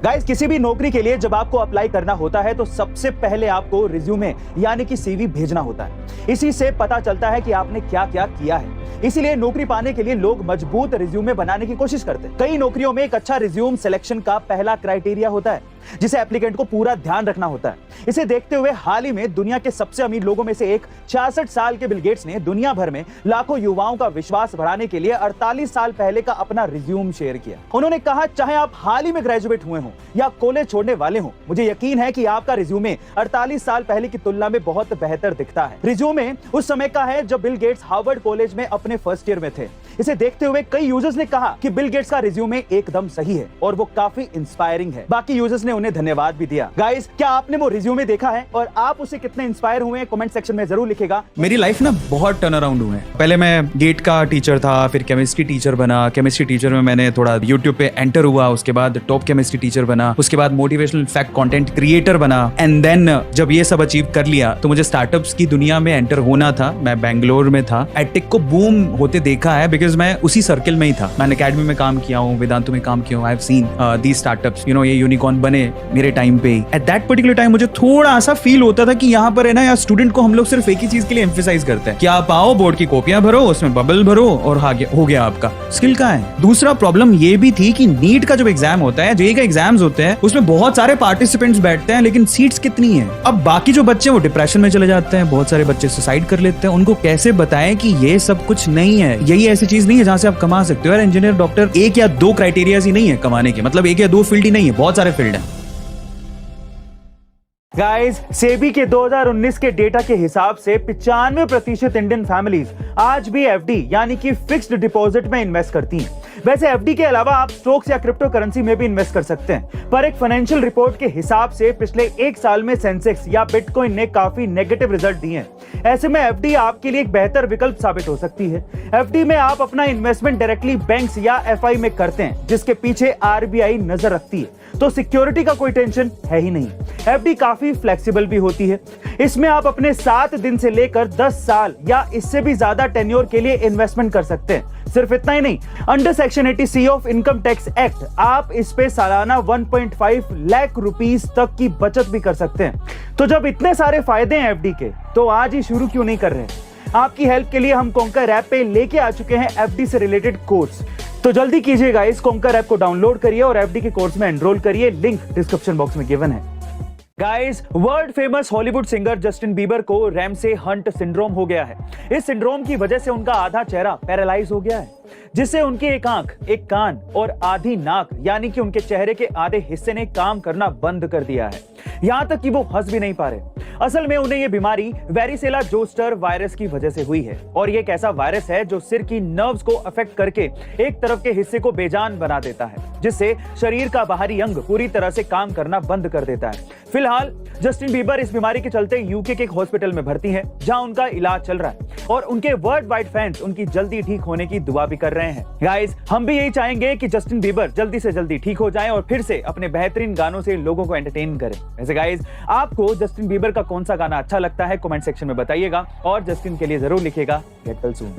Guys, किसी भी नौकरी के लिए जब आपको अप्लाई करना होता है तो सबसे पहले आपको रिज्यूमे यानी कि सीवी भेजना होता है। इसी से पता चलता है कि आपने क्या क्या किया है। इसीलिए नौकरी पाने के लिए लोग मजबूत रिज्यूमे बनाने की कोशिश करते हैं। कई नौकरियों में एक अच्छा रिज्यूम सिलेक्शन का पहला क्राइटेरिया होता है, जिसे एप्लीकेंट को पूरा ध्यान रखना होता है। इसे देखते हुए हाल ही में दुनिया के सबसे अमीर लोगों में से एक 66 साल के बिल गेट्स ने दुनिया भर में लाखों युवाओं का विश्वास बढ़ाने के लिए 48 साल पहले का अपना रिज्यूम शेयर किया। उन्होंने कहा, चाहे आप हाल ही में ग्रेजुएट हुए हों या कॉलेज छोड़ने वाले हों, मुझे यकीन है कि आपका रिज्यूमे 48 साल पहले की तुलना में बहुत बेहतर दिखता है। रिज्यूमे उस समय का है जब बिल गेट्स हार्वर्ड कॉलेज में अपने फर्स्ट ईयर में थे। इसे देखते हुए कई यूजर्स ने कहा कि बिल गेट्स का रिज्यूमे एकदम सही है और वो काफी इंस्पायरिंग है। बाकी यूजर्स ने उन्हें धन्यवाद भी दिया। गाइस, क्या आपने वो रिज्यूमे देखा है और आप उसे कितने इंस्पायर हुए हैं? कमेंट सेक्शन में जरूर लिखेगा। मेरी लाइफ ना बहुत टर्न अराउंड हुए हैं। पहले मैं गेट का टीचर था, फिर केमिस्ट्री टीचर बना। केमिस्ट्री टीचर में मैंने थोड़ा यूट्यूब पे एंटर हुआ, उसके बाद टॉप केमिस्ट्री टीचर बना, उसके बाद मोटिवेशनल फैक्ट कंटेंट क्रिएटर बना। एंड देन जब ये सब अचीव कर लिया तो मुझे स्टार्टअप्स की दुनिया में एंटर होना था। मैं बैंगलोर में था, एडटेक को बूम होते देखा है बिकॉज मैं उसी सर्किल में ही था। मैंने अकेडमी में काम किया हूँ, वेदांतु में काम किया हूँ। I have seen these startups, ये यूनिकॉर्न बने मेरे टाइम पे ही। एट दैट पर्टिकुलर टाइम मुझे थोड़ा सा फील होता था कि यहाँ पर है ना यार, स्टूडेंट को हम लोग सिर्फ एक ही चीज के लिए एम्फेसाइज करते हैं कि आप आओ, बोर्ड की कॉपियां भरो, उसमें बबल भरो और हो गया आपका। स्किल कहाँ है? दूसरा प्रॉब्लम ये भी थी कि नीट का जो एग्जाम होता है, जेईई का एग्जाम्स होते हैं, उसमें बहुत सारे पार्टिसिपेंट्स बैठते हैं लेकिन सीट्स कितनी है। अब बाकी जो बच्चे वो डिप्रेशन में चले जाते हैं, बहुत सारे बच्चे सुसाइड कर लेते हैं। उनको कैसे बताएं कि ये सब कुछ नहीं है, यही ऐसी चीज नहीं है जहां से आप कमा सकते हो। यार इंजीनियर, डॉक्टर एक या दो क्राइटेरिया ही नहीं है कमाने के, मतलब एक या दो फील्ड ही नहीं है, बहुत सारे फील्ड है। गाइस, सेबी के 2019 के डेटा के हिसाब से 95% इंडियन फैमिलीज आज भी एफडी यानी कि फिक्स्ड डिपॉजिट में इन्वेस्ट करती हैं। वैसे एफडी के अलावा आप स्टॉक्स या क्रिप्टो करेंसी में भी इन्वेस्ट कर सकते हैं, पर एक फाइनेंशियल रिपोर्ट के हिसाब से पिछले एक साल में सेंसेक्स या बिटकॉइन ने काफी नेगेटिव रिजल्ट दिए हैं। ऐसे में एफडी आपके लिए एक बेहतर विकल्प साबित हो सकती है। एफडी में आप अपना इन्वेस्टमेंट डायरेक्टली बैंक्स या एफआई में करते हैं, जिसके पीछे आरबीआई नजर रखती है, तो सिक्योरिटी का कोई टेंशन है ही नहीं। एफडी काफी फ्लेक्सिबल भी होती है। इसमें आप अपने 7 दिन से लेकर 10 साल या इससे भी ज्यादा टेन्योर के लिए इन्वेस्टमेंट कर सकते हैं। सिर्फ इतना ही नहीं, under section 80C of income tax act आप इस पे सालाना 1.5 लाख रुपीस तक की बचत भी कर सकते हैं। तो जब इतने सारे फायदे हैं एफडी के, तो आज ही शुरू क्यों नहीं कर रहे? आपकी हेल्प के लिए हम कॉन्कर ऐप पे लेके आ चुके हैं एफडी से रिलेटेड कोर्स। तो जल्दी कीजिएगा, इस कॉन्कर ऐप को डाउनलोड करिए और एफडी के कोर्स में एनरोल करिए। लिंक डिस्क्रिप्शन बॉक्स में गिवन है। Guys, world famous Hollywood singer Justin Bieber को रैमसे हंट सिंड्रोम हो गया है। इस सिंड्रोम की वजह से उनका आधा चेहरा पैरालाइज हो गया है, जिससे उनकी एक आंख, एक कान और आधी नाक यानी कि उनके चेहरे के आधे हिस्से ने काम करना बंद कर दिया है। यहां तक कि वो हंस भी नहीं पा रहे। असल में उन्हें यह बीमारी वेरिसेला जोस्टर वायरस की वजह से हुई है और ये एक ऐसा वायरस है जो सिर की नर्व्स को अफेक्ट करके एक तरफ के हिस्से को बेजान बना देता है, जिससे शरीर का बाहरी अंग पूरी तरह से काम करना बंद कर देता है। फिलहाल जस्टिन बीबर इस बीमारी के चलते यूके के एक हॉस्पिटल में भर्ती है, जहां उनका इलाज चल रहा है और उनके वर्ल्ड वाइड फैंस उनकी जल्दी ठीक होने की दुआ भी कर रहे हैं। गाइस, हम भी यही चाहेंगे कि जस्टिन बीबर जल्दी से जल्दी ठीक हो जाएं और फिर से अपने बेहतरीन गानों से लोगों को एंटरटेन करें। वैसे गाइस, आपको जस्टिन बीबर का कौन सा गाना अच्छा लगता है कमेंट सेक्शन में बताइएगा और जस्टिन के लिए जरूर लिखिएगा गेट वेल सून।